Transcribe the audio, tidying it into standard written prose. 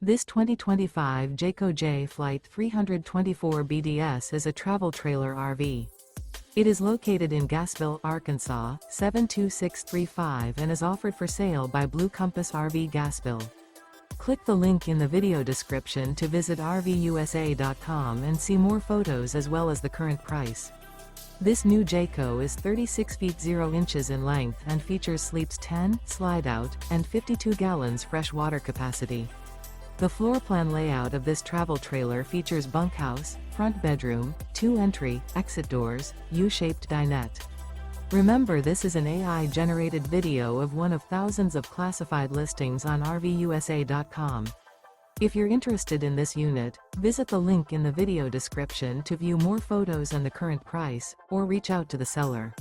This 2025 Jayco Jay Flight 324 BDS is a travel trailer RV. It is located in Gassville, Arkansas, 72635 and is offered for sale by Blue Compass RV Gassville. Click the link in the video description to visit RVUSA.com and see more photos as well as the current price. This new Jayco is 36 feet 0 inches in length and features sleeps 10, slide-out, and 52 gallons fresh water capacity. The floor plan layout of this travel trailer features bunkhouse, front bedroom, 2 entry, exit doors, U-shaped dinette. Remember, this is an AI-generated video of one of thousands of classified listings on RVUSA.com. If you're interested in this unit, visit the link in the video description to view more photos and the current price, or reach out to the seller.